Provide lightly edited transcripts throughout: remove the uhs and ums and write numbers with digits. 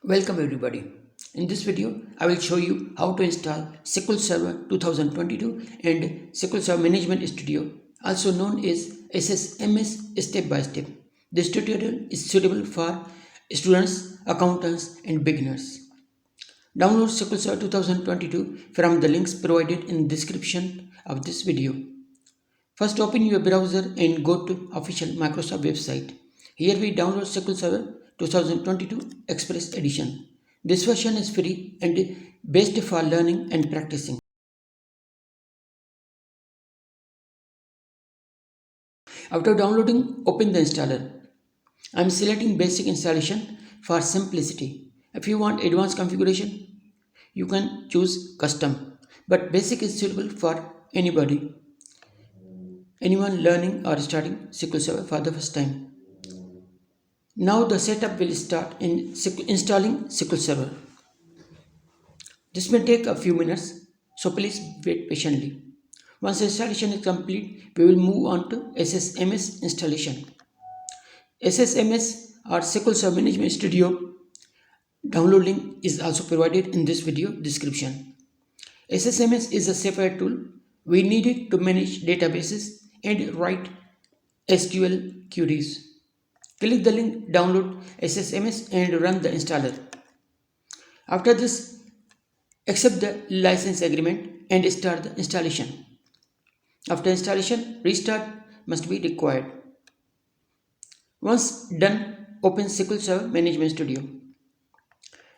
Welcome everybody. In this video, I will show you how to install SQL Server 2022 and SQL Server Management Studio, also known as SSMS step by step. This tutorial is suitable for students, accountants and beginners. Download SQL Server 2022 from the links provided in the description of this video. First open your browser and go to official Microsoft website. Here we download SQL Server 2022 Express Edition. This version is free and best for learning and practicing. After downloading, open the installer. I am selecting basic installation for simplicity. If you want advanced configuration, you can choose custom, but basic is suitable for anyone learning or starting SQL Server for the first time. Now the setup will start in installing SQL Server. This may take a few minutes, so please wait patiently. Once installation is complete, we will move on to SSMS installation. SSMS or SQL Server Management Studio download link is also provided in this video description. SSMS is a software tool. We need it to manage databases and write SQL queries. Click the link, download SSMS and run the installer. After this, accept the license agreement and start the installation. After installation, restart must be required. Once done, open SQL Server Management Studio.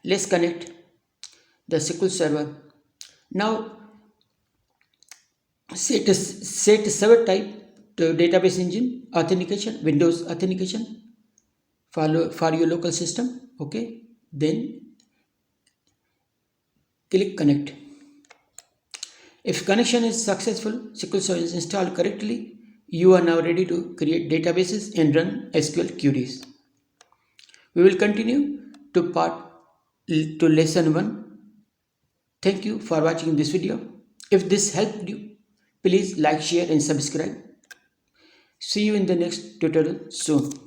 Let's connect the SQL Server. Now set server type to database engine, authentication, Windows authentication for your local system. Okay, then click connect. If connection is successful, SQL Server is installed correctly, you are now ready to create databases and run SQL queries. We will continue to lesson 1. Thank you for watching this video. If this helped you, please like, share and subscribe. See you in the next tutorial soon.